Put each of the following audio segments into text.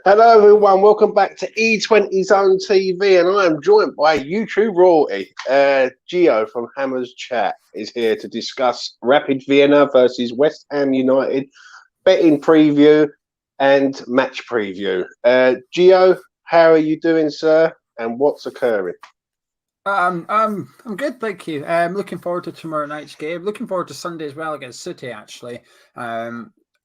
Hello, everyone. Welcome back to E20 Zone TV, and I am joined by YouTube royalty. Gio from Hammer's Chat is here to discuss Rapid Vienna versus West Ham United, betting preview and match preview. Gio, how are you doing, sir? And what's occurring? I'm good, thank you. Looking forward to tomorrow night's game. Looking forward to Sunday as well against City, actually.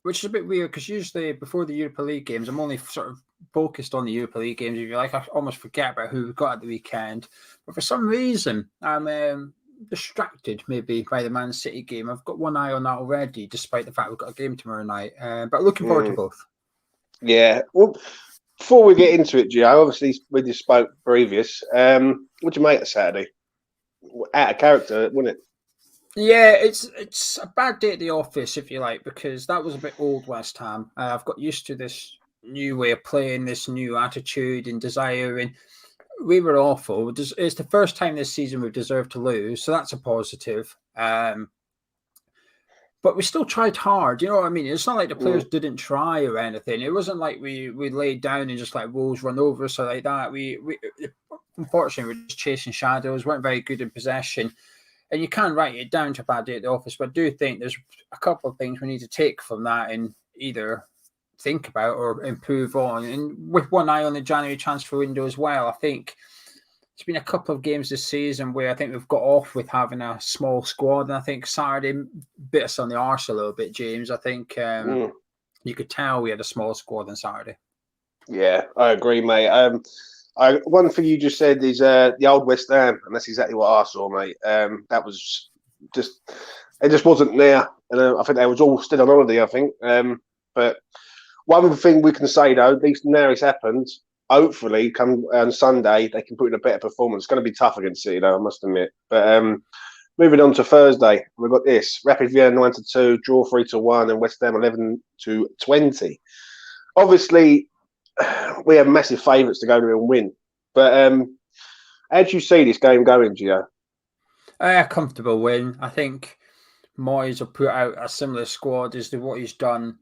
Which is a bit weird because usually before the Europa League games, I'm only sort of focused on the Europa League games. If you like, I almost forget about who we've got at the weekend. But for some reason, I'm distracted maybe by the Man City game. I've got one eye on that already, despite the fact we've got a game tomorrow night. But looking forward to both. Yeah. Well, before we get into it, Gio, obviously we just spoke previous. What'd you make of Saturday? Out of character, wasn't it? Yeah, it's a bad day at the office, if you like, because that was a bit old West Ham. I've got used to this new way of playing, this new attitude and desire, and we were awful. It's the first time this season we've deserved to lose, so that's a positive. But we still tried hard. You know what I mean? It's not like the players didn't try or anything. It wasn't like we laid down and just like Wolves run over us or like that. We unfortunately we're just chasing shadows. Weren't very good in possession. And you can write it down to a bad day at the office, but I do think there's a couple of things we need to take from that and either think about or improve on. And with one eye on the January transfer window as well, I think it's been a couple of games this season where I think we've got off with having a small squad. And I think Saturday bit us on the arse a little bit, James. I think you could tell we had a small squad on Saturday. Yeah, I agree, mate. One thing you just said is the old West Ham, and that's exactly what I saw, mate. That was just it just wasn't there, and I think they was all still on holiday. I think, but one thing we can say though, at least now it's happened. Hopefully, come on Sunday they can put in a better performance. It's going to be tough against City, though, I must admit. But moving on to Thursday, we've got this: Rapid Vienna 9-2, draw 3-1, and West Ham 11-20. Obviously, we have massive favourites to go to and win. But how do you see this game going, Gio? A comfortable win. I think Moyes will put out a similar squad as to what he's done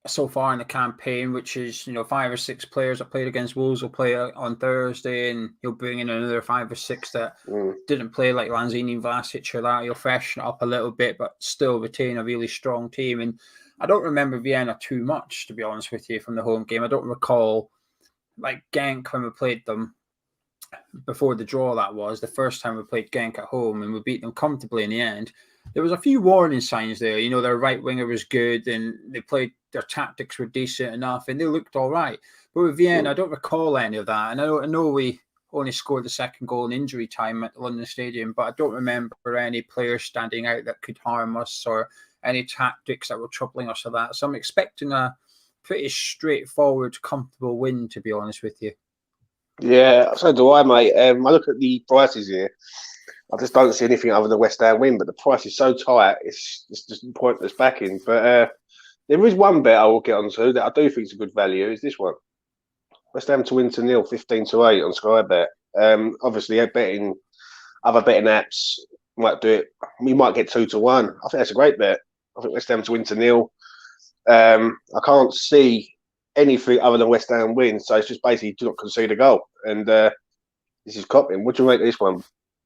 so far in the campaign, which is 5 or 6 players that played against Wolves will play on Thursday, and he'll bring in another 5 or 6 that didn't play, like Lanzini, Vlasic, or that. He'll freshen it up a little bit, but still retain a really strong team. And I don't remember Vienna too much, to be honest with you, from the home game. I don't recall, like Genk, when we played them before the draw, that was the first time we played Genk at home, and we beat them comfortably in the end. There was a few warning signs there. Their right winger was good, and their tactics were decent enough, and they looked all right. But with Vienna, I don't recall any of that. And I know we only scored the second goal in injury time at the London Stadium, but I don't remember any players standing out that could harm us or any tactics that were troubling us or that. So I'm expecting a pretty straightforward, comfortable win, to be honest with you. Yeah, so do I, mate. I look at the prices here. I just don't see anything other than West Ham win, but the price is so tight, it's just pointless backing. But there is one bet I will get onto that I do think is a good value, is this one. West Ham to win to 0, 15-8 on Sky Bet. Obviously, other betting apps might do it. We might get 2-1. I think that's a great bet. I think West Ham to win to 0. I can't see anything other than West Ham win, so it's just basically do not concede a goal. And this is copying. What do you make of this one,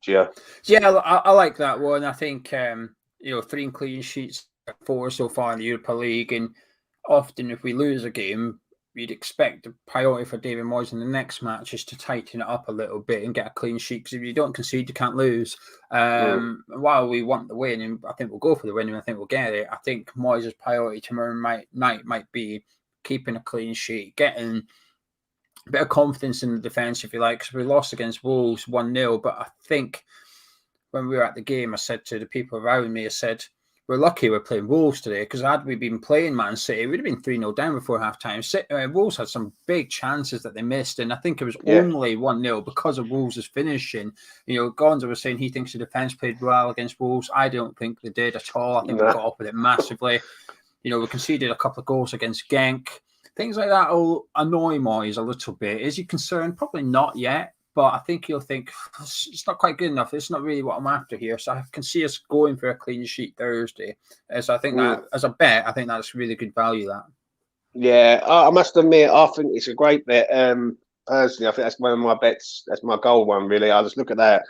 Gio? Yeah, I like that one. I think 3 clean sheets, 4 so far in the Europa League, and often if we lose a game, you'd expect the priority for David Moyes in the next match is to tighten it up a little bit and get a clean sheet, because if you don't concede, you can't lose. While we want the win, and I think we'll go for the win, and I think we'll get it, I think Moyes' priority tomorrow night might be keeping a clean sheet, getting a bit of confidence in the defence, if you like, because we lost against Wolves 1-0. But I think when we were at the game, I said to the people around me, I said, we're lucky we're playing Wolves today, because had we been playing Man City, we'd have been 3-0 down before half-time. Wolves had some big chances that they missed, and I think it was only 1-0 because of Wolves' finishing. Gonza was saying he thinks the defence played well against Wolves. I don't think they did at all. I think we got up with it massively. We conceded a couple of goals against Genk. Things like that will annoy Moyes a little bit. Is he concerned? Probably not yet, but I think he'll think it's not quite good enough. It's not really what I'm after here. So I can see us going for a clean sheet Thursday. So I think that as a bet, I think that's really good value. That. Yeah, I must admit, I think it's a great bet. Personally, I think that's one of my bets. That's my goal one, really. I just look at that.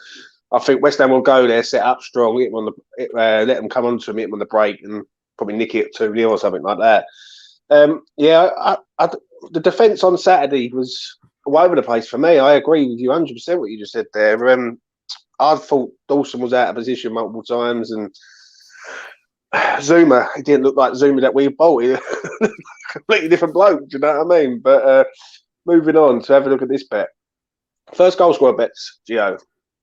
I think West Ham will go there, set up strong, hit them on let them come onto him, hit them on the break, and probably nick it 2-0 or something like that. Yeah, the defence on Saturday was all over the place for me. I agree with you 100% what you just said there. I thought Dawson was out of position multiple times, and Zuma, it didn't look like Zuma that we bought. Completely different bloke, do you know what I mean? But moving on to have a look at this bet. First goal scorer bets, Gio.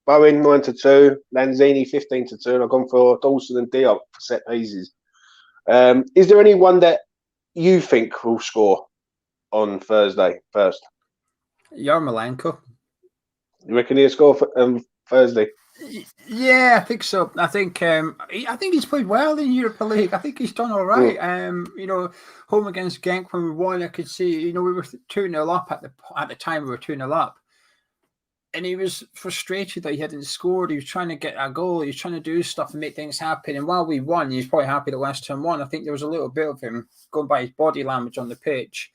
Bowen 9-2, Lanzini 15-2, and I've gone for Dawson and Diop for set pieces. Is there anyone that you think will score on Thursday first? Yarmolenko. You reckon he'll score for, Thursday? Yeah, I think so. I think he's played well in Europa League. I think he's done all right. Home against Genk when we won, I could see. We were 2-0 up at the time. We were 2-0 up, and he was frustrated that he hadn't scored. He was trying to get a goal. He was trying to do stuff and make things happen. And while we won, he was probably happy that West Ham won. I think there was a little bit of him going by his body language on the pitch.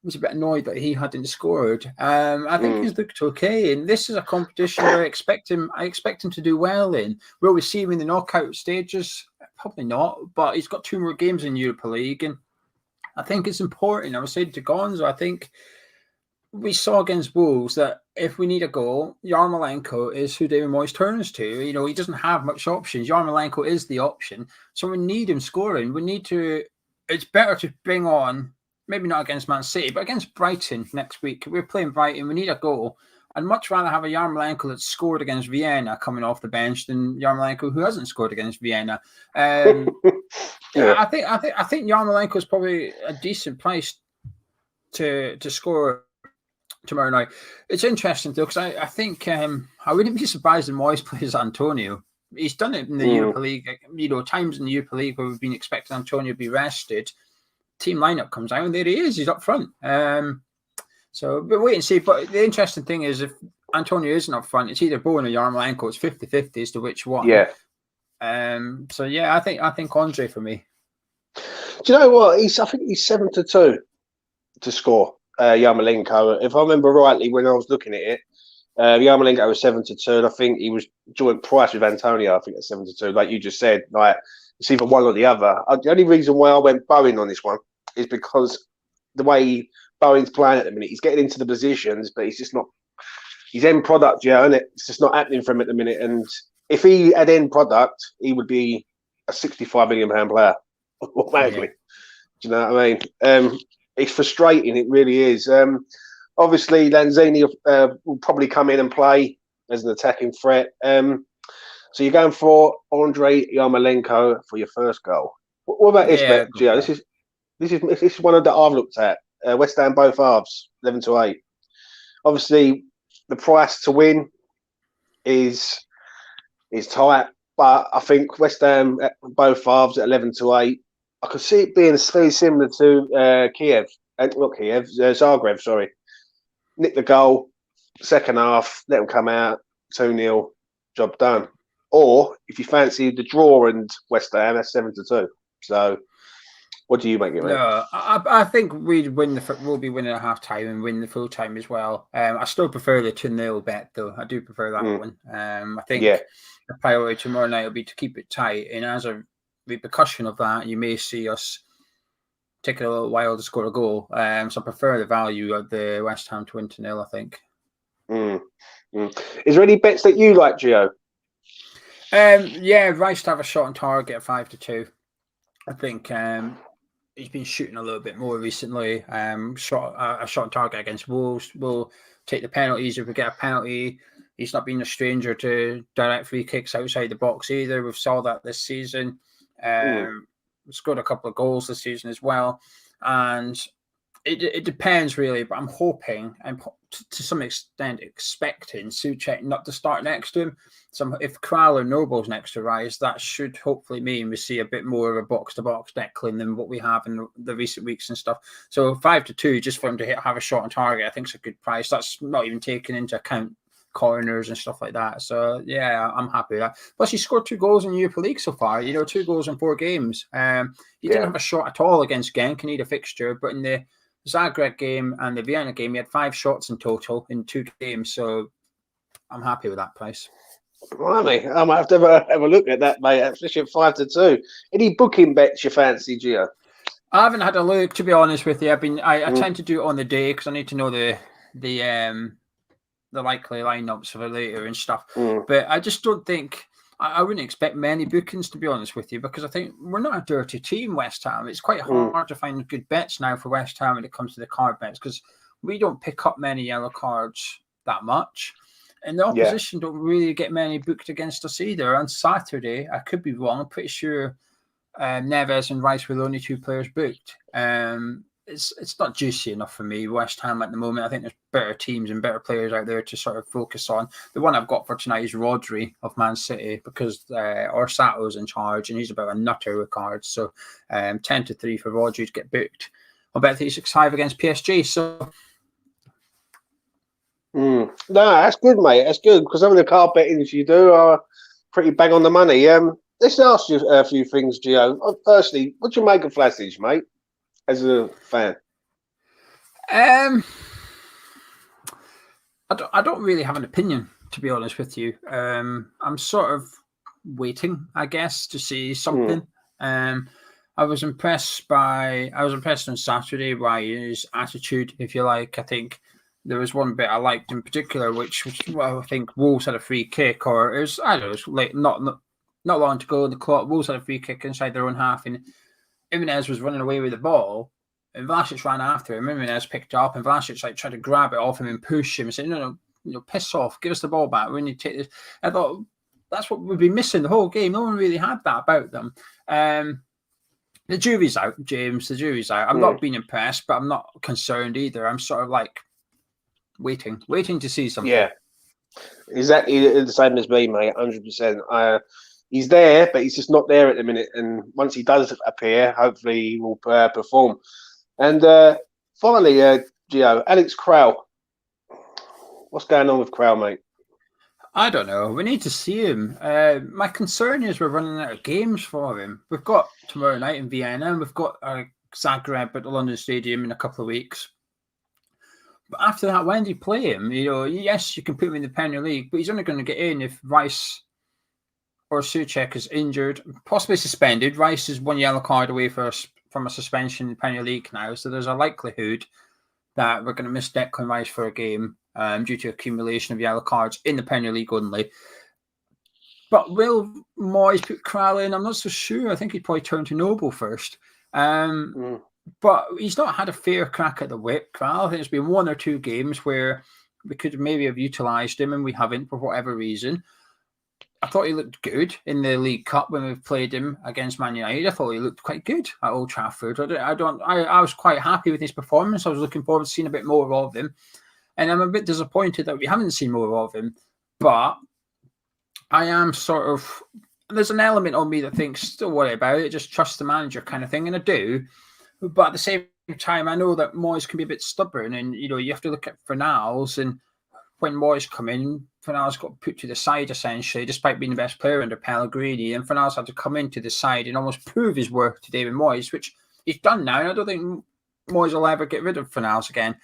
Was a bit annoyed that he hadn't scored. I think he's looked okay, and this is a competition where I expect him to do well in. Will we see him in the knockout stages? Probably not, but he's got 2 more games in Europa League, and I think it's important. I was saying to Gonzo, I think we saw against Wolves that if we need a goal, Yarmolenko is who David Moyes turns to. He doesn't have much options. Yarmolenko is the option, so we need him scoring. We need to. It's better to bring on. Maybe not against Man City, but against Brighton next week. We're playing Brighton. We need a goal. I'd much rather have a Yarmolenko that's scored against Vienna coming off the bench than Yarmolenko who hasn't scored against Vienna. I think Yarmolenko is probably a decent price to score tomorrow night. It's interesting though because I think I wouldn't be surprised if Moyes plays Antonio. He's done it in the Europa League. Times in the Europa League where we've been expecting Antonio to be rested. Team lineup comes out and there he is. He's up front. So but wait and see. But the interesting thing is if Antonio isn't up front, it's either Bowen or Yarmolenko. It's 50-50 as to which one. Yeah. So yeah, I think Andre for me. Do you know what? I think he's 7-2 to score. Yarmolenko. If I remember rightly, when I was looking at it, Yarmolenko was 7-2, and I think he was joint price with Antonio. I think at 7-2, like you just said, like. It's either one or the other. The only reason why I went Bowen on this one is because the way Bowen's playing at the minute, he's getting into the positions, but he's just not. He's end product, isn't it? It's just not happening for him at the minute. And if he had end product, he would be a £65 million player automatically. Do you know what I mean? It's frustrating. It really is. Obviously, Lanzini will probably come in and play as an attacking threat. So you're going for Andre Yarmolenko for your first goal. What about this bet, Gio? This is one of that I've looked at. West Ham both halves, 11-8. Obviously, the price to win is tight, but I think West Ham both halves at 11-8. I could see it being very similar to Zagreb. Sorry, nick the goal, second half, let them come out, 2-0, job done. Or if you fancy the draw and West Ham, that's 7-2. So, what do you make it? No, I think we'll be winning at half time and win the full time as well. I still prefer the 2-0 bet though. I do prefer that one. I think the priority tomorrow night will be to keep it tight, and as a repercussion of that, you may see us take a little while to score a goal. So I prefer the value of the West Ham to win 2-0. I think. Is there any bets that you like, Gio? Rice to have a shot on target at 5-2. I think he's been shooting a little bit more recently. A shot on target against Wolves. We'll take the penalties if we get a penalty. He's not been a stranger to direct free kicks outside the box either. We've saw that this season. Scored a couple of goals this season as well. And it depends really, but I'm hoping and to some extent expecting Souček not to start next to him. So if Kral or Noble's next to Rice, that should hopefully mean we see a bit more of a box-to-box Declan than what we have in the recent weeks and stuff. So 5-2 just for him to have a shot on target, I think is a good price. That's not even taking into account corners and stuff like that. So yeah, I'm happy with that. Plus, he scored 2 goals in the Europa League so far. 2 goals in 4 games. He didn't have a shot at all against Genk and need a fixture, but in the Zagreb game and the Vienna game, he had 5 shots in total in 2 games. So I'm happy with that price. Blimey, I might have to have a look at that, mate. Especially at 5-2. Any booking bets you fancy, Gio? I haven't had a look, to be honest with you. I tend to do it on the day because I need to know the likely lineups for later and stuff. But I just don't think I wouldn't expect many bookings, to be honest with you, because I think we're not a dirty team, West Ham. It's quite hard to find good bets now for West Ham when it comes to the card bets because we don't pick up many yellow cards that much. And the opposition don't really get many booked against us either. On Saturday, I could be wrong. I'm pretty sure Neves and Rice were the only 2 players booked. It's not juicy enough for me, West Ham at the moment. I think there's better teams and better players out there to sort of focus on. The one I've got for tonight is Rodri of Man City because Orsato's in charge and he's about a nutter with cards. So 10-3 for Rodri to get booked. I'll bet 365 against PSG. So. No, that's good, mate. That's good because some of the card bettings you do are pretty bang on the money. Let's ask you a few things, Gio. Firstly, what do you make of Vlasic, mate, as a fan? I don't really have an opinion, to be honest with you. I'm sort of waiting, I guess, to see something. I was impressed on Saturday by his attitude, if you like. I think there was one bit I liked in particular, which I think Wolves had a free kick, or it was, I don't know, it was late, not long to go in the clock. Wolves had a free kick inside their own half, and Jimenez was running away with the ball, and Vlasic ran after him. Jimenez picked it up, and Vlasic tried to grab it off him and push him and said, "No, piss off, give us the ball back. We need to take this." I thought that's what we've been missing the whole game. No one really had that about them. The jury's out, James. The jury's out. I'm not being impressed, but I'm not concerned either. I'm sort of like waiting to see something. Yeah, exactly the same as me, mate. 100%. He's there, but he's just not there at the minute. And once he does appear, hopefully he will perform. And finally, Gio, Alex Crowell. What's going on with Crowell, mate? I don't know. We need to see him. My concern is we're running out of games for him. We've got tomorrow night in Vienna, and we've got Zagreb at the London Stadium in a couple of weeks. But after that, when do you play him? Yes, you can put him in the Premier League, but he's only going to get in if Rice or Souček is injured, possibly suspended. Rice is 1 yellow card away from a suspension in the Premier League now, so there's a likelihood that we're going to miss Declan Rice for a game due to accumulation of yellow cards in the Premier League only. But will Moyes put Crowell in? I'm not so sure. I think he'd probably turn to Noble first. But he's not had a fair crack at the whip, Crowell. I think it's been 1 or 2 games where we could maybe have utilised him and we haven't for whatever reason. I thought he looked good in the League Cup when we played him against Man United. I thought he looked quite good at Old Trafford. I was quite happy with his performance. I was looking forward to seeing a bit more of him. And I'm a bit disappointed that we haven't seen more of him. But I am sort of... There's an element of me that thinks, don't worry about it, just trust the manager kind of thing. And I do. But at the same time, I know that Moyes can be a bit stubborn. And, you have to look at Fornals. And when Moyes come in, Fornals got put to the side, essentially, despite being the best player under Pellegrini. And Fornals had to come into the side and almost prove his worth to David Moyes, which he's done now. And I don't think Moyes will ever get rid of Fornals again.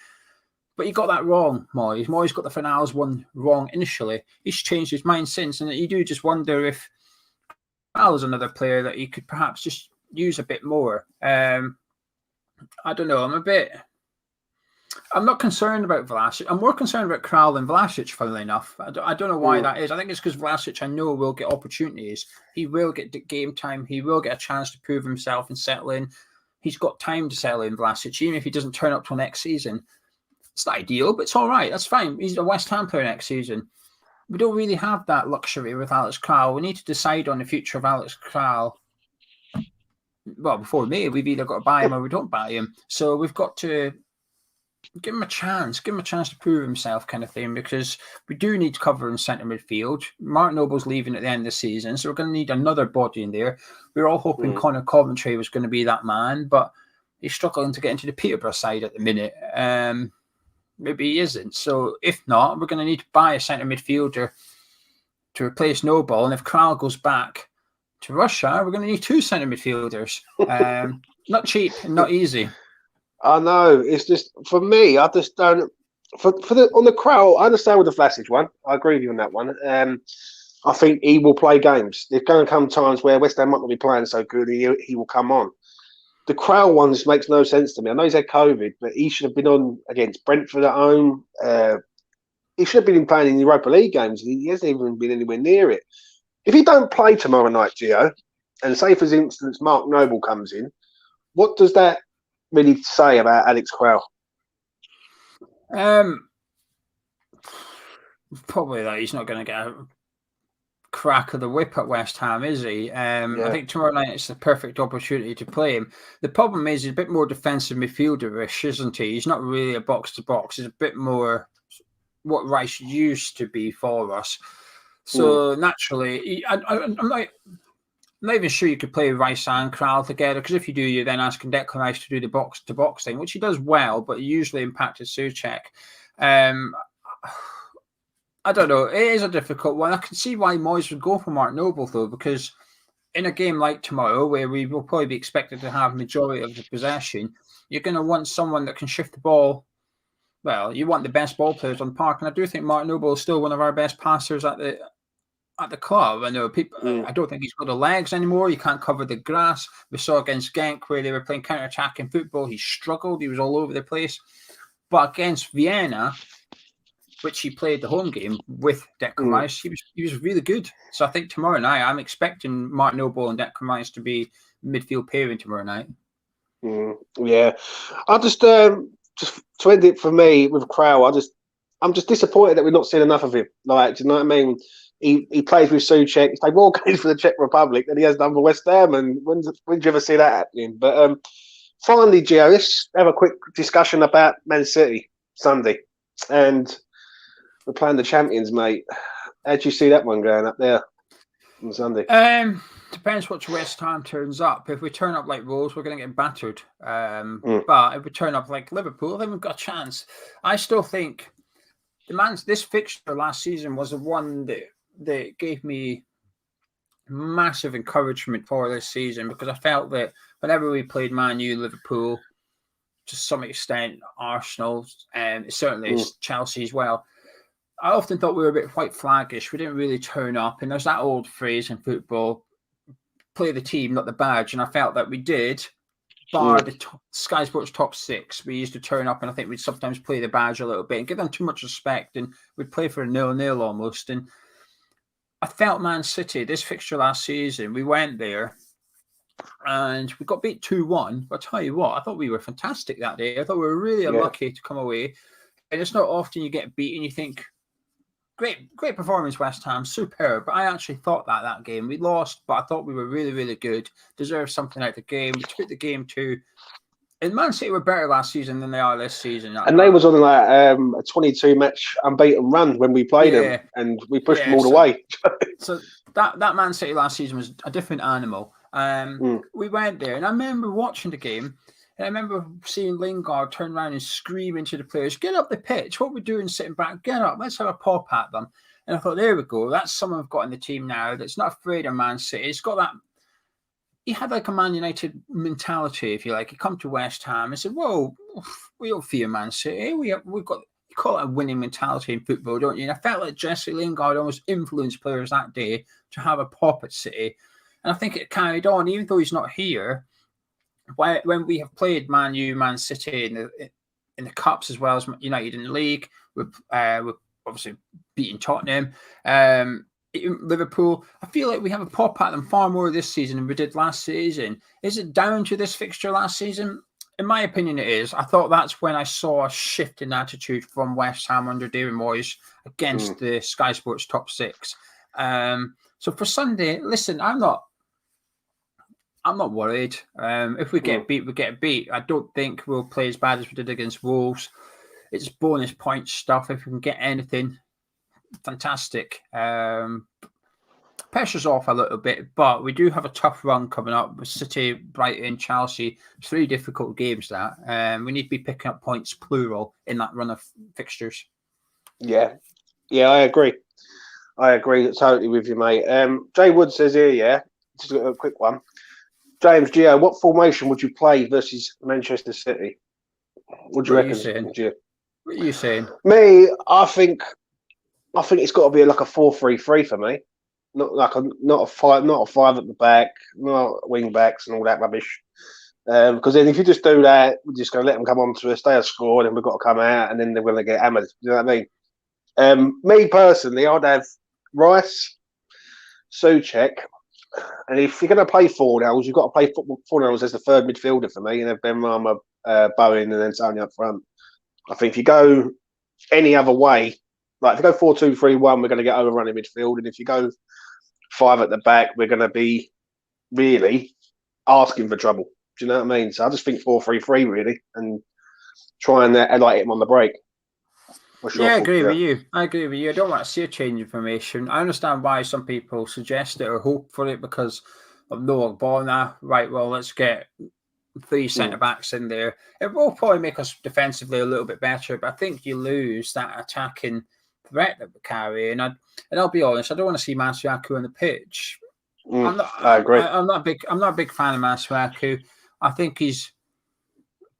But he got that wrong, Moyes. Moyes got the Fornals one wrong initially. He's changed his mind since. And you do just wonder if Fornals is another player that he could perhaps just use a bit more. I don't know. I'm not concerned about Vlasic. I'm more concerned about Crowell than Vlasic, funnily enough. I don't know why that is. I think it's because Vlasic, I know, will get opportunities. He will get game time. He will get a chance to prove himself and settle in. He's got time to settle in, Vlasic, even if he doesn't turn up till next season. It's not ideal, but it's all right. That's fine. He's a West Ham player next season. We don't really have that luxury with Alex Crowell. We need to decide on the future of Alex Crowell. Well, before May, we've either got to buy him or we don't buy him. So we've got to give him a chance. Give him a chance to prove himself, kind of thing, because we do need cover in centre midfield. Mark Noble's leaving at the end of the season, so we're going to need another body in there. We were all hoping Conor Coventry was going to be that man, but he's struggling to get into the Peterborough side at the minute. maybe he isn't. So if not, we're going to need to buy a centre midfielder to replace Noble. And if Kral goes back to Russia, we're going to need 2 centre midfielders. Not cheap and not easy. I know. It's just, for me, I just don't. On the Kral, I understand with the Vlasic one. I agree with you on that one. I think he will play games. There's going to come times where West Ham might not be playing so good. He will come on. The Kral one just makes no sense to me. I know he's had COVID, but he should have been on against Brentford at home. He should have been playing in Europa League games. He hasn't even been anywhere near it. If he don't play tomorrow night, Gio, and say for instance Mark Noble comes in, what does that really say about Alex Kral? Probably that he's not going to get a crack of the whip at West Ham, is he? I think tomorrow night it's the perfect opportunity to play him. The problem is he's a bit more defensive midfielder-ish, isn't he? He's not really a box-to-box. He's a bit more what Rice used to be for us. So naturally, I'm not even sure you could play Rice and Kral together, because if you do, you're then asking Declan Rice to do the box-to-box thing, which he does well, but he usually impacted Souček. I don't know. It is a difficult one. I can see why Moyes would go for Mark Noble, though, because in a game like tomorrow, where we will probably be expected to have majority of the possession, you're going to want someone that can shift the ball. Well, you want the best ball players on the park, and I do think Mark Noble is still one of our best passers at the club. I know people. I don't think he's got the legs anymore. You can't cover the grass. We saw against Genk where they were playing counter-attacking football. He struggled. He was all over the place. But against Vienna, which he played the home game with Declan Rice, he was really good. So I think tomorrow night, I'm expecting Mark Noble and Declan Rice to be midfield pairing tomorrow night. Yeah, I just to end it for me with Kral, I'm just disappointed that we're not seeing enough of him. Like, do you know what I mean? He plays with Souček. He's played more games for the Czech Republic than he has done for West Ham. And when did you ever see that happening? But finally, Gio, let's have a quick discussion about Man City Sunday. And we're playing the champions, mate. How do you see that one going up there on Sunday? Depends which West Ham turns up. If we turn up like Wolves, we're going to get battered. But if we turn up like Liverpool, then we've got a chance. I still think this fixture last season was the one that gave me massive encouragement for this season, because I felt that whenever we played Man U, Liverpool, to some extent Arsenal, and certainly Chelsea as well, I often thought we were a bit white flaggish. We didn't really turn up. And there's that old phrase in football, play the team, not the badge. And I felt that we did, bar the Sky Sports top 6. We used to turn up, and I think we'd sometimes play the badge a little bit and give them too much respect. And we'd play for a 0-0 almost. And I felt Man City, this fixture last season, we went there and we got beat 2-1. But I'll tell you what, I thought we were fantastic that day. I thought we were really unlucky to come away. And it's not often you get beat and you think, Great performance, West Ham, superb. But I actually thought that game, we lost, but I thought we were really, really good. Deserved something out of the game. We took the game to. And Man City were better last season than they are this season. And they was on like a 22-match unbeaten run when we played them, and we pushed them all the way. So that Man City last season was a different animal. We went there, and I remember watching the game. And I remember seeing Lingard turn around and scream into the players, get up the pitch. What we're doing sitting back, get up. Let's have a pop at them. And I thought, there we go. That's someone we've got in the team now that's not afraid of Man City. He's got that. He had like a Man United mentality, if you like. He come to West Ham and said, whoa, we don't fear Man City. We've got, you call it a winning mentality in football, don't you? And I felt like Jesse Lingard almost influenced players that day to have a pop at City. And I think it carried on, even though he's not here. When we have played Man U, Man City in the cups as well as United in the league, we're obviously beating Tottenham, Liverpool. I feel like we have a pop at them far more this season than we did last season. Is it down to this fixture last season? In my opinion, it is. I thought that's when I saw a shift in attitude from West Ham under David Moyes against the Sky Sports top 6. So for Sunday, listen, I'm not worried. If we get beat, we get beat. I don't think we'll play as bad as we did against Wolves. It's bonus point stuff. If we can get anything, fantastic. pressure's off a little bit, but we do have a tough run coming up with City, Brighton, Chelsea. 3 difficult games that. We need to be picking up points, plural, in that run of fixtures. Yeah, I agree. I agree totally with you, mate. Jay Wood says here, just a quick one. James, Gio, what formation would you play versus Manchester City? What do you reckon, Gio? What are you saying? Me, I think it's got to be like a 4-3-3 for me. Not a five at the back, not wing backs and all that rubbish. Because then if you just do that, we're just going to let them come on to us, they have scored, and we've got to come out, and then they're going to get hammered. You know what I mean? Me personally, I'd have Rice, Souček, and if you're going to play 4-0s, you've got to play 4-0s as the third midfielder for me, and have Benrahma, Bowen, and then Tony up front. I think if you go any other way, like if you go 4-2-3-1, we're going to get overrun in midfield, and if you go 5 at the back, we're going to be really asking for trouble. Do you know what I mean? So I just think 4-3-3 really, and try and light him on the break. I agree with you. I don't want to see a change in formation. I understand why some people suggest it or hope for it because of no Ogbonna. Right, well, let's get 3 centre-backs in there. It will probably make us defensively a little bit better, but I think you lose that attacking threat that we carry. And I'll be honest, I don't want to see Masuaku on the pitch. I agree. I'm not a big fan of Masuaku. I think he's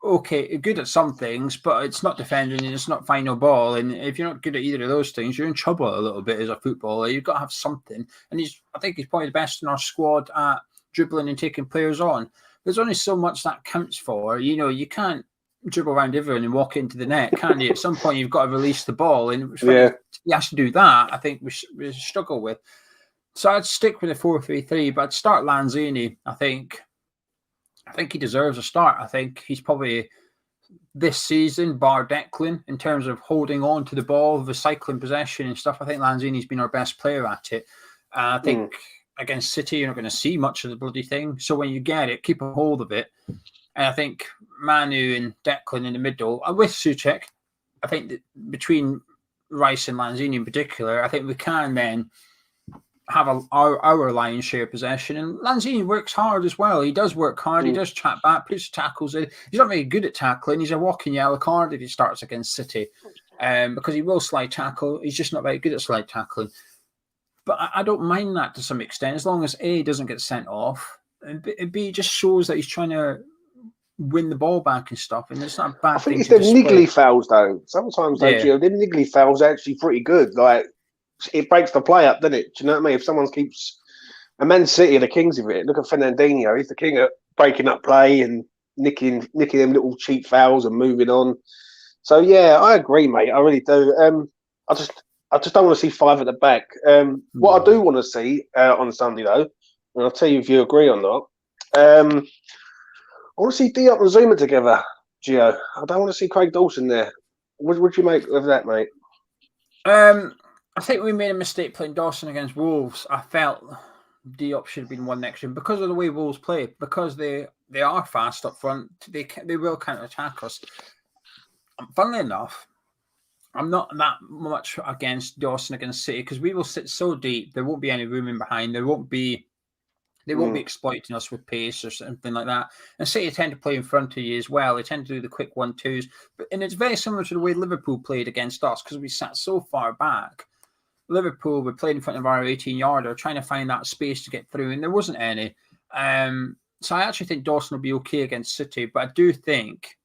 okay, good at some things, but it's not defending and it's not final ball. And if you're not good at either of those things, you're in trouble a little bit as a footballer. You've got to have something. And I think he's probably the best in our squad at dribbling and taking players on. There's only so much that counts for. You can't dribble around everyone and walk into the net, can you? At some point, you've got to release the ball. And he has to do that. I think we struggle with. So I'd stick with the 4-3-3, but I'd start Lanzini. I think he deserves a start. I think he's probably this season, bar Declan, in terms of holding on to the ball, recycling possession and stuff. I think Lanzini's been our best player at it. I think against City, you're not going to see much of the bloody thing. So when you get it, keep a hold of it. And I think Manu and Declan in the middle, with Souček, I think that between Rice and Lanzini in particular, I think we can then have our lion's share possession. And Lanzini works hard as well. He does work hard. He does chat back, puts tackles in. He's not very good at tackling. He's a walking yellow card if he starts against City, because he will slide tackle. He's just not very good at slide tackling. But I don't mind that to some extent, as long as A, doesn't get sent off, and B, just shows that he's trying to win the ball back and stuff. And it's not a bad thing. I think it's the niggly fouls, though. Sometimes, the niggly fouls are actually pretty good. Like, it breaks the play up, doesn't it? Do you know what I mean? If someone keeps... And Man City are the kings of it. Look at Fernandinho. He's the king of breaking up play and nicking them little cheap fouls and moving on. So, yeah, I agree, mate. I really do. I just don't want to see 5 at the back. What I do want to see on Sunday, though, and I'll tell you if you agree or not, I want to see Diop and Zuma together, Gio. I don't want to see Craig Dawson there. What would you make of that, mate? I think we made a mistake playing Dawson against Wolves. I felt Diop should have been one next to him because of the way Wolves play, because they are fast up front. They will counter-attack us. Funnily enough, I'm not that much against Dawson against City because we will sit so deep. There won't be any room in behind. They won't be exploiting us with pace or something like that. And City tend to play in front of you as well. They tend to do the quick 1-2s. And it's very similar to the way Liverpool played against us because we sat so far back. Liverpool were playing in front of our 18-yarder, trying to find that space to get through, and there wasn't any. So I actually think Dawson will be okay against City, but I do think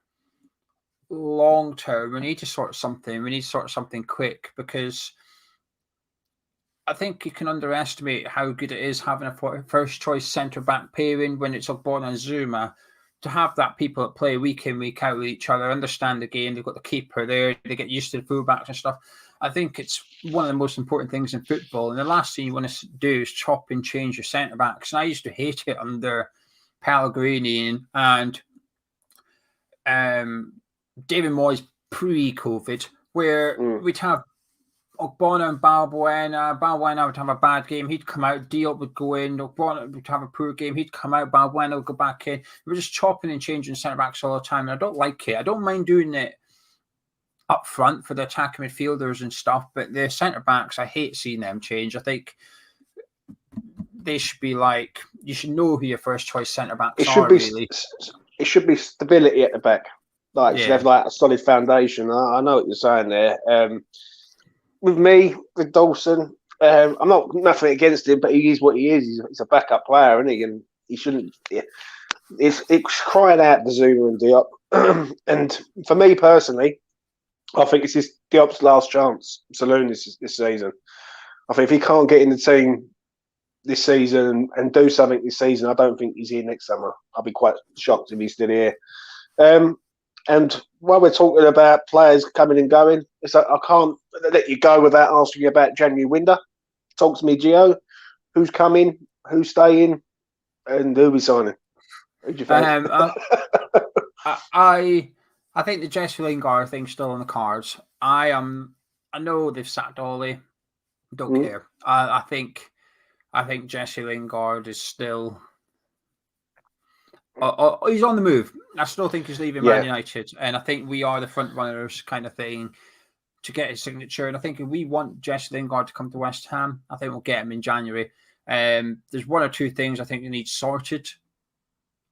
long-term we need to sort something. We need to sort something quick because I think you can underestimate how good it is having a first-choice centre-back pairing when it's Ogbonna and Zuma. To have that people that play week in, week out with each other, understand the game, they've got the keeper there, they get used to the fullbacks and stuff. I think it's one of the most important things in football. And the last thing you want to do is chop and change your centre-backs. And I used to hate it under Pellegrini and David Moyes pre-COVID, where we'd have Ogbonna and Balbuena. Balbuena would have a bad game. He'd come out. Diop would go in. Ogbonna would have a poor game. He'd come out. Balbuena would go back in. We were just chopping and changing centre-backs all the time. And I don't like it. I don't mind doing it up front for the attacking midfielders and stuff, but the centre-backs, I hate seeing them change. I think they should be like, you should know who your first choice centre backs It should are, be really. it should be stability at the back. Like, should have like a solid foundation. I know what you're saying there. With me, with Dawson, I'm not nothing against him, but he is what he is. He's a backup player, isn't he? And he shouldn't. It's crying out to Zuma and Diop. And for me personally, I think it's Diop's last chance. Saloon this season. I think if he can't get in the team this season and do something this season, I don't think he's here next summer. I'll be quite shocked if he's still here. And while we're talking about players coming and going, it's like I can't let you go without asking you about January window. Talk to me, Gio. Who's coming? Who's staying? And who we signing? Who do you think? I think the Jesse Lingard thing's still on the cards. I know they've sacked Ollie. Don't care. I think Jesse Lingard is still. He's on the move. I still think he's leaving Man United, and I think we are the front runners, kind of thing, to get his signature. And I think if we want Jesse Lingard to come to West Ham, I think we'll get him in January. There's one or two things I think they need sorted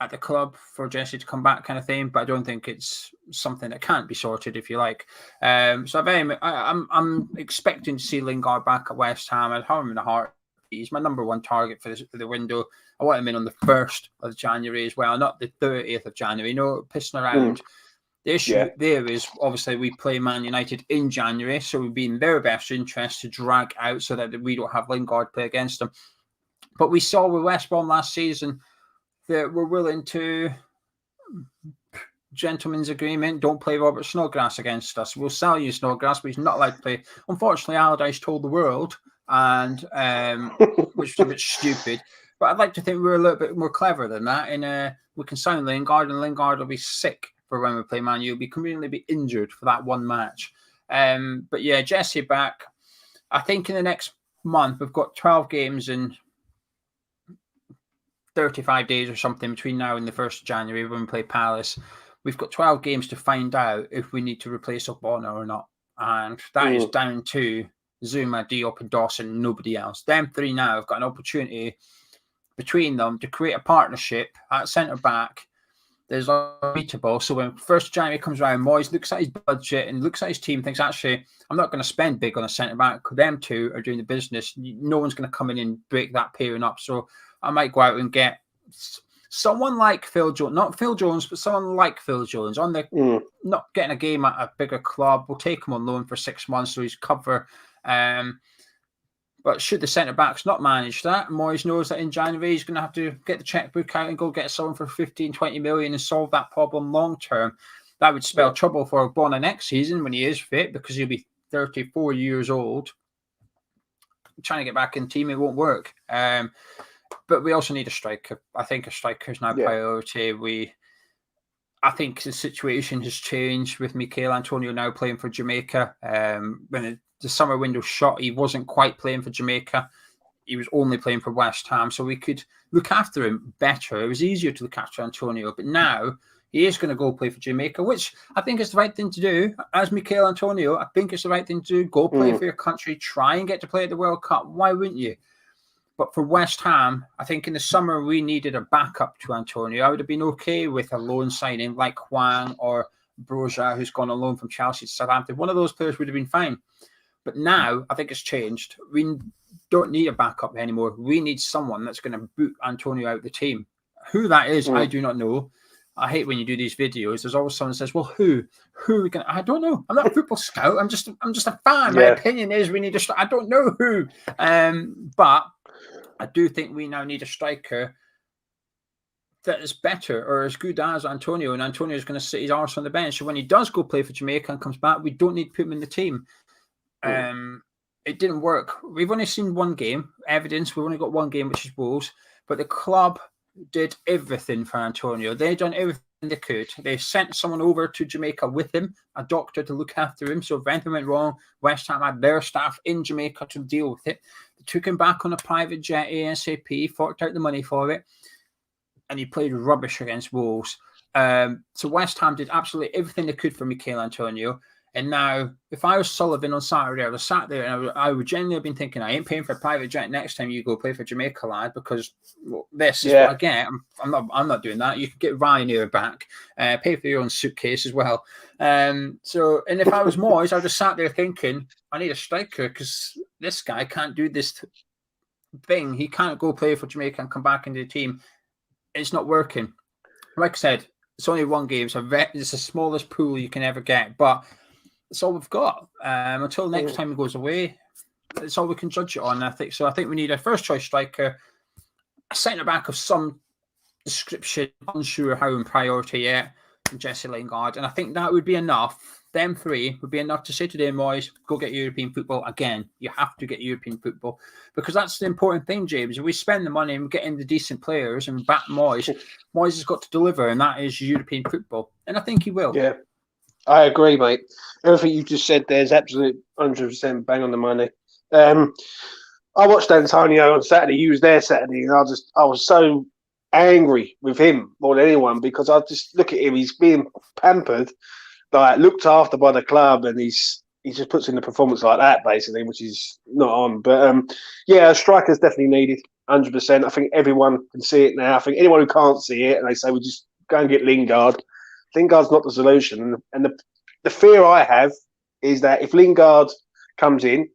at the club for Jesse to come back, kind of thing. But I don't think it's something that can't be sorted, if you like. So I'm expecting to see Lingard back at West Ham. I'd have him in a heart. He's my number one target for the window. I want him in on the 1st of January as well, not the 30th of January. No pissing around. The issue there is, obviously, we play Man United in January, so we'd be in their best interest to drag out so that we don't have Lingard play against them. But we saw with West Brom last season that we're willing to gentleman's agreement, don't play Robert Snodgrass against us. We'll sell you Snodgrass, but he's not allowed to play. Unfortunately, Allardyce told the world, and which was a bit stupid. But I'd like to think we're a little bit more clever than that. And we can sign Lingard, and Lingard will be sick for when we play Man U. He'll be conveniently be injured for that one match. But yeah, Jesse back. I think in the next month, we've got 12 games in 35 days or something between now and the 1st of January when we play Palace. We've got 12 games to find out if we need to replace Ogbonna or not. And that is down to Zuma, Diop and Dawson, nobody else. Them three now have got an opportunity between them to create a partnership at centre-back. There's unbeatable. So when 1st of January comes around, Moyes looks at his budget and looks at his team, thinks, actually, I'm not going to spend big on a centre-back. Them two are doing the business. No one's going to come in and break that pairing up. So I might go out and get someone like Phil Jones, not Phil Jones, but someone like Phil Jones on the not getting a game at a bigger club. We'll take him on loan for 6 months so he's cover. But should the centre-backs not manage that, Moyes knows that in January he's going to have to get the checkbook out and go get someone for 15, 20 million and solve that problem long-term. That would spell trouble for Ogbonna next season when he is fit, because he'll be 34 years old. Trying to get back in the team, it won't work. But we also need a striker. I think a striker is now priority. I think the situation has changed with Mikel Antonio now playing for Jamaica. When the summer window shot, he wasn't quite playing for Jamaica. He was only playing for West Ham, so we could look after him better. It was easier to look after Antonio, but now he is going to go play for Jamaica, which I think is the right thing to do. As Mikel Antonio, I think it's the right thing to do. Go play for your country, try and get to play at the World Cup. Why wouldn't you? But for West Ham, I think in the summer we needed a backup to Antonio. I would have been okay with a loan signing like Hwang or Broja, who's gone on loan from Chelsea to Southampton. One of those players would have been fine. But now I think it's changed. We don't need a backup anymore. We need someone that's going to boot Antonio out of the team. Who that is, I do not know. I hate when you do these videos. There's always someone who says, well, who are we going to... I don't know. I'm not a football scout. I'm just a fan. My opinion is we need a... I don't know who. But I do think we now need a striker that is better or as good as Antonio. And Antonio is going to sit his arse on the bench. So when he does go play for Jamaica and comes back, we don't need to put him in the team. It didn't work. We've only seen one game, evidence. We've only got one game, which is Wolves. But the club did everything for Antonio. They've done everything they could. They sent someone over to Jamaica with him, a doctor to look after him. So if anything went wrong, West Ham had their staff in Jamaica to deal with it. They took him back on a private jet ASAP, forked out the money for it, and he played rubbish against Wolves. So West Ham did absolutely everything they could for Mikel Antonio. And now, if I was Sullivan on Saturday, I would have sat there and I would genuinely have been thinking, I ain't paying for a private jet next time you go play for Jamaica, lad, because this is what I get. I'm not doing that. You can get Ryanair back, pay for your own suitcase as well. And if I was Moyes, I would have sat there thinking, I need a striker because this guy can't do this thing. He can't go play for Jamaica and come back into the team. It's not working. Like I said, it's only one game, so it's the smallest pool you can ever get, but that's all we've got. Until next time he goes away, it's all we can judge it on. I think we need a first choice striker, a centre back of some description, unsure how in priority yet, and Jesse Lingard. And I think that would be enough. Them three would be enough to say to David Moyes, go get European football again. You have to get European football because that's the important thing, James. If we spend the money and we get in the decent players and back Moyes, Moyes has got to deliver, and that is European football. And I think he will. Yeah, I agree, mate. Everything you just said there is absolute 100% bang on the money. I watched Antonio on Saturday. He was there Saturday, and I was so angry with him more than anyone because I just look at him. He's being pampered, like looked after by the club, and he just puts in a performance like that basically, which is not on. But a striker's definitely needed, 100%. I think everyone can see it now. I think anyone who can't see it and they say we just go and get Lingard. Lingard's not the solution, and the fear I have is that if Lingard comes in,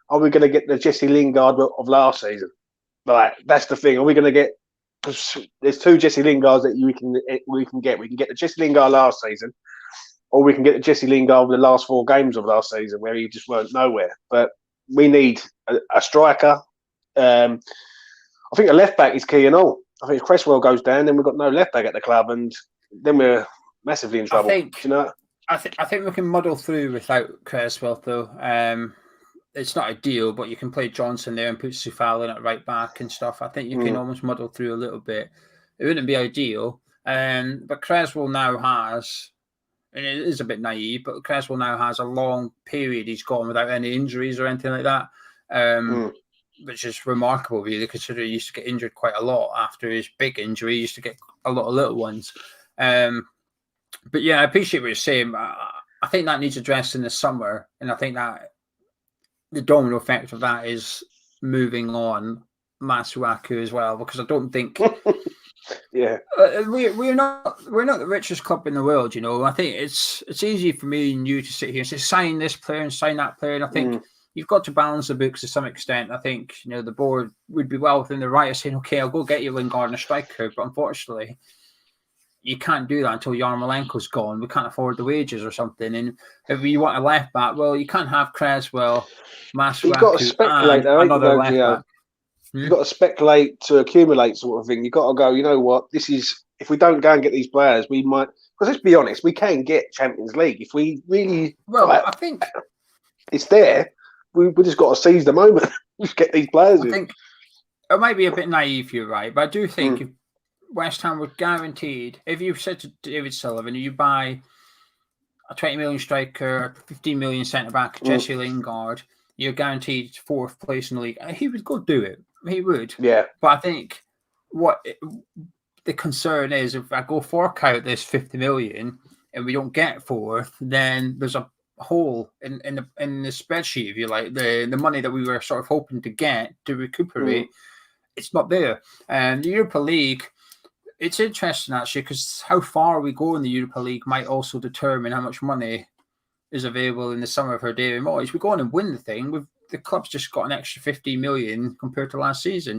are we going to get the Jesse Lingard of last season? Like that's the thing. Are we going to get? Because there's two Jesse Lingards that we can get. We can get the Jesse Lingard last season, or we can get the Jesse Lingard of the last 4 games of last season where he just weren't nowhere. But we need a striker. I think a left back is key and all. I think if Cresswell goes down, then we've got no left back at the club, and then we're massively in trouble. I think we can muddle through without Cresswell though. It's not ideal, but you can play Johnson there and put Soufal in at right back and stuff. I think you can almost muddle through a little bit. It wouldn't be ideal, but Cresswell now has, and it is a bit naive, but Cresswell now has a long period he's gone without any injuries or anything like that, which is remarkable really, considering he used to get injured quite a lot after his big injury. He used to get a lot of little ones. But yeah, I appreciate what you're saying. I think that needs addressed in the summer, and I think that the domino effect of that is moving on Masuaku as well, because I don't think we're not the richest club in the world, you know. I think it's easy for me and you to sit here and say sign this player and sign that player, and I think you've got to balance the books to some extent. I think, you know, the board would be well within the right of saying, okay, I'll go get you Lingard and a striker, but unfortunately you can't do that until Yarmolenko's gone. We can't afford the wages or something. And if you want a left back, well, you can't have Cresswell, Masuaku, you've got to speculate, though, another left back. You've got to speculate to accumulate, sort of thing. You've got to go, you know what, this is, if we don't go and get these players, we might, because let's be honest, we can get Champions League. If we really, I think it's there. We just got to seize the moment. Just get these players in. I think it might be a bit naive, you're right, but I do think if West Ham were guaranteed, if you said to David Sullivan, you buy a 20 million striker, 15 million centre back, Jesse Lingard, you're guaranteed 4th place in the league, he would go do it. He would. Yeah. But I think what the concern is, if I go fork out this 50 million and we don't get 4th, then there's a hole in the spreadsheet, if you like, the money that we were sort of hoping to get to recuperate. It's not there. And the Europa League, it's interesting actually, because how far we go in the Europa League might also determine how much money is available in the summer for David Moyes. We go on and win the thing. The club's just got an extra 50 million compared to last season.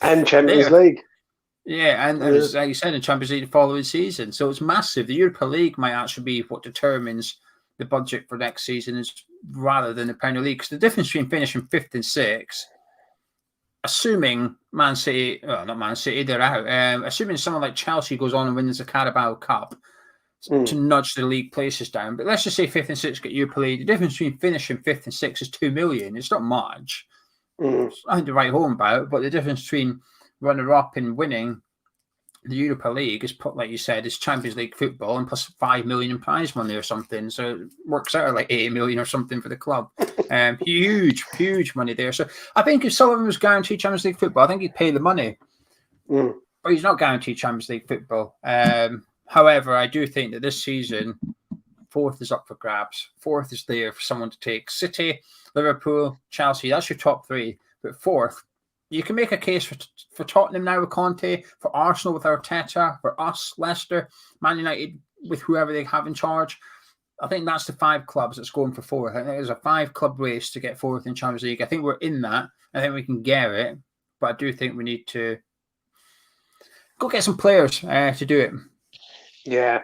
And Champions League. Yeah, and as you said, in Champions League the following season. So it's massive. The Europa League might actually be what determines the budget for next season, is rather than the Premier League. Because the difference between finishing 5th and 6th, assuming Man City, well, not Man City, they're out. Assuming someone like Chelsea goes on and wins the Carabao Cup to nudge the league places down. But let's just say 5th and 6th get Europa League. The difference between finishing 5th and 6th is 2 million. It's not much. It's nothing to write home about. But the difference between runner-up and winning the Europa League is, like you said, is Champions League football and plus 5 million in prize money or something. So it works out like 80 million or something for the club. Huge money there. So I think if Sullivan was guaranteed Champions League football, I think he'd pay the money. But he's not guaranteed Champions League football. However, I do think that this season, fourth is up for grabs. Fourth is there for someone to take. City, Liverpool, Chelsea, that's your top three. But fourth, you can make a case for Tottenham now with Conte, for Arsenal with Arteta, for us, Leicester, Man United with whoever they have in charge. I think that's the 5 clubs that's going for fourth. I think there's a 5-club race to get fourth in Champions League. I think we're in that. I think we can get it. But I do think we need to go get some players to do it. Yeah.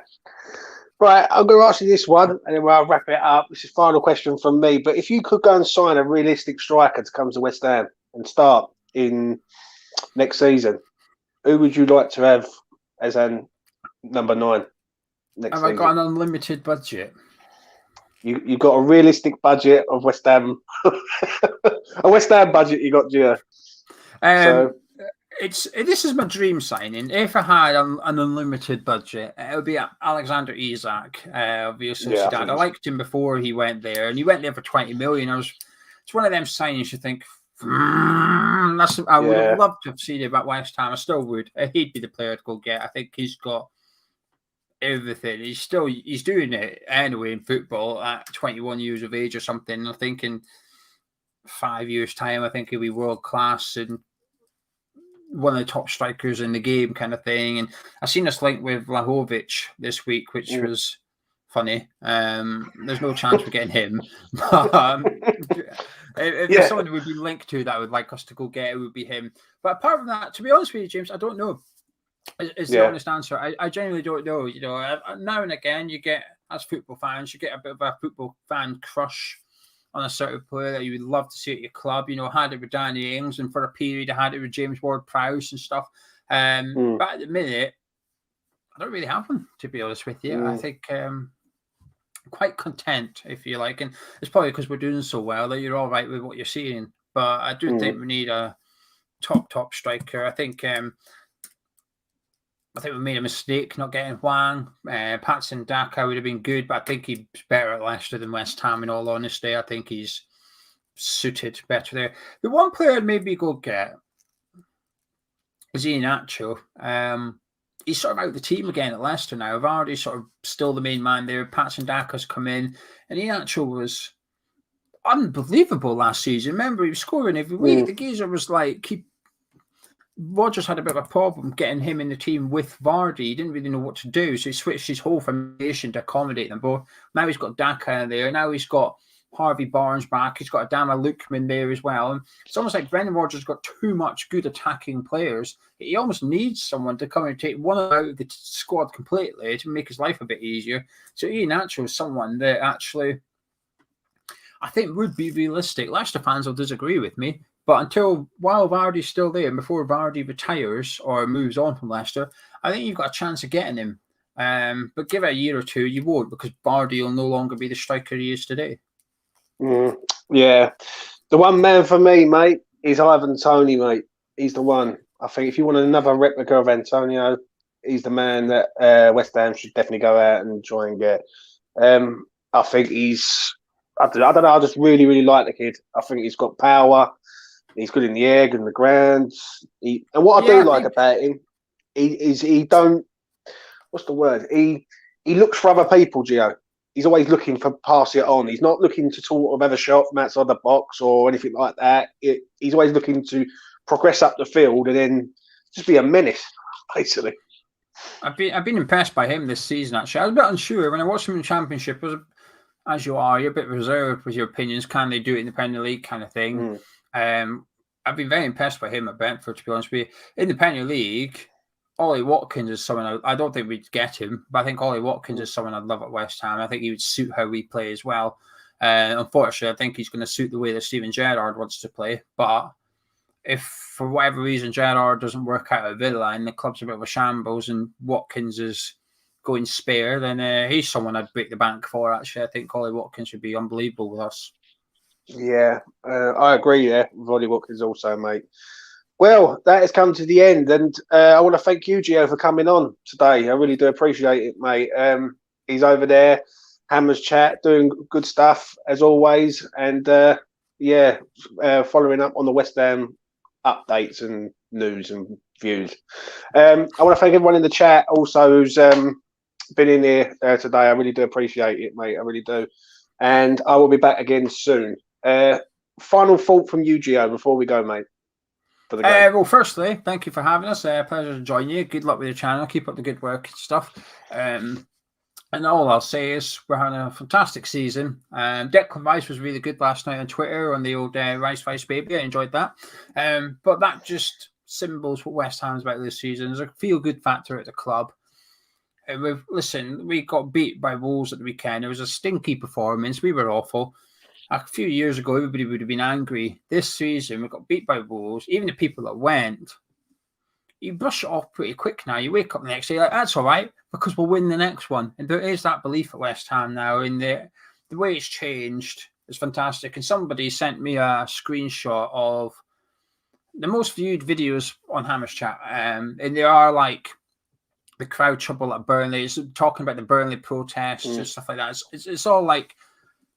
Right, I'm going to ask you this one, and then I'll wrap it up. This is final question from me. But if you could go and sign a realistic striker to come to West Ham and start in next season, who would you like to have as an number 9 next season? Have I got an unlimited budget? You've got a realistic budget of West Ham. A West Ham budget you got, Gio. This is my dream signing. If I had an unlimited budget, it would be Alexander Isak. Obviously, I liked him before he went there, and he went there for 20 million. It's one of them signings you think, I would have loved to have seen him at West Ham. I still would. He'd be the player to go get. I think he's got everything. He's doing it anyway in football at 21 years of age or something. I think in 5 years' time, I think he'll be world class and one of the top strikers in the game, kind of thing. And I seen this link with Vlahovic this week, which was funny. There's no chance we're getting him. If there's someone who would be linked to that I would like us to go get, it would be him. But apart from that, to be honest with you, James, I don't know. Is the honest answer. I genuinely don't know. You know, now and again, you get, as football fans, you get a bit of a football fan crush on a certain player that you would love to see at your club. You know, I had it with Danny Ings, and for a period I had it with James Ward-Prowse and stuff. But at the minute, I don't really have one, to be honest with you. I think quite content, if you like. And it's probably because we're doing so well that you're all right with what you're seeing. But I do think we need a top striker. I think we made a mistake not getting Hwang. Patson Daka would have been good, but I think he's better at Leicester than West Ham, in all honesty. I think he's suited better there. The one player I'd maybe go get is Iheanacho. He's sort of out of the team again at Leicester now. Vardy's sort of still the main man there. Patson Daka's come in, and Iheanacho was unbelievable last season. Remember, he was scoring every week. The geezer was like... Rodgers had a bit of a problem getting him in the team with Vardy. He didn't really know what to do, so he switched his whole formation to accommodate them both. Now he's got Daka in there. Now he's got Harvey Barnes back. He's got Adama Lukman there as well. And it's almost like Brendan Rodgers got too much good attacking players. He almost needs someone to come and take one out of the squad completely to make his life a bit easier. So Iheanacho is someone that actually I think would be realistic. Leicester fans will disagree with me. But while Vardy's still there, and before Vardy retires or moves on from Leicester, I think you've got a chance of getting him. But give it a year or two, you won't, because Vardy will no longer be the striker he is today. Yeah. The one man for me, mate, is Ivan Toney, mate. He's the one. I think if you want another replica of Antonio, he's the man that West Ham should definitely go out and try and get. I think I don't know, I just really, really like the kid. I think he's got power. He's good in the air, good in the ground. And what I do like about him, he don't. What's the word? He looks for other people, Gio. He's always looking for pass it on. He's not looking to sort of have a shot from outside the box or anything like that. He's always looking to progress up the field and then just be a menace, basically. I've been impressed by him this season. Actually, I was a bit unsure when I watched him in the Championship. As you are, you're a bit reserved with your opinions. Can they do it in the Premier League, kind of thing? I've been very impressed by him at Brentford, to be honest with you. In the Premier League, Ollie Watkins is someone I don't think we'd get him, but I think Ollie Watkins is someone I'd love at West Ham. I think he would suit how we play as well. Unfortunately, I think he's going to suit the way that Steven Gerrard wants to play. But if for whatever reason Gerrard doesn't work out at Villa and the club's a bit of a shambles and Watkins is going spare, then he's someone I'd break the bank for, actually. I think Ollie Watkins would be unbelievable with us. Yeah, I agree there with Ollie Watkins also, mate. Well, that has come to the end, and I want to thank you, Gio, for coming on today. I really do appreciate it, mate. He's over there, Hammers Chat, doing good stuff, as always, and following up on the West Ham updates and news and views. I want to thank everyone in the chat also who's been in here today. I really do appreciate it, mate. I really do. And I will be back again soon. Final thought from you, Gio, before we go, mate. For the game. Well, firstly, thank you for having us. Pleasure to join you. Good luck with your channel. Keep up the good work and stuff. And all I'll say is we're having a fantastic season. Declan Rice was really good last night on Twitter on the old Rice Vice Baby. I enjoyed that. But that just symbols what West Ham's about this season. There's a feel-good factor at the club. We got beat by Wolves at the weekend. It was a stinky performance. We were awful. A few years ago, everybody would have been angry. This season, we got beat by Wolves. Even the people that went, you brush it off pretty quick now. You wake up the next day, like, that's all right, because we'll win the next one. And there is that belief at West Ham now. And the way it's changed is fantastic. And somebody sent me a screenshot of the most viewed videos on Hammers Chat. And they are like the crowd trouble at Burnley. It's talking about the Burnley protests and stuff like that. It's all like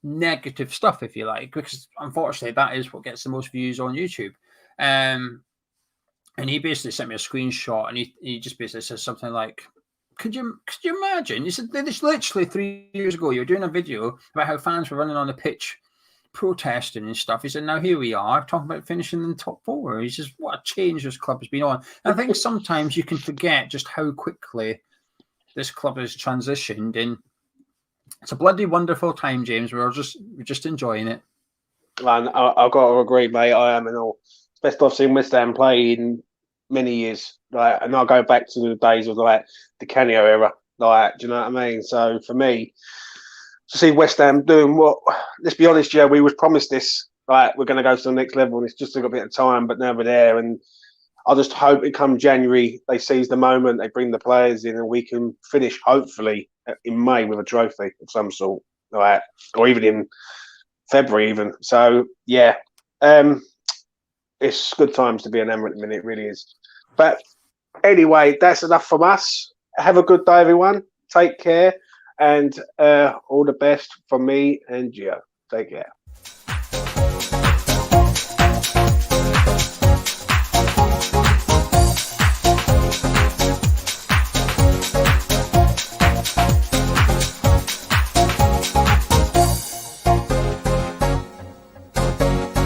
negative stuff, if you like, because unfortunately that is what gets the most views on YouTube. And he basically sent me a screenshot, and he just basically says something like, could you imagine? He said, this literally 3 years ago, you were doing a video about how fans were running on the pitch protesting and stuff. He said, now here we are talking about finishing in the top 4. He says, what a change this club has been on. And I think sometimes you can forget just how quickly this club has transitioned, and it's a bloody wonderful time, James. We're just enjoying it. And I've got to agree, mate. I am, and all. It's best I've seen West Ham play in many years. Like, and I'll go back to the days of like the Canio era. Like, do you know what I mean? So for me, to see West Ham doing what, let's be honest, Joe, we was promised this. Like, we're going to go to the next level, and it's just took a bit of time, but now we're there. And I just hope it come January, they seize the moment, they bring the players in, and we can finish hopefully in May with a trophy of some sort, right? Or even in February, even. So yeah, it's good times to be an Emirates at the minute. It really is. But anyway, that's enough from us. Have a good day, everyone. Take care, and all the best from me and Gio. Take care.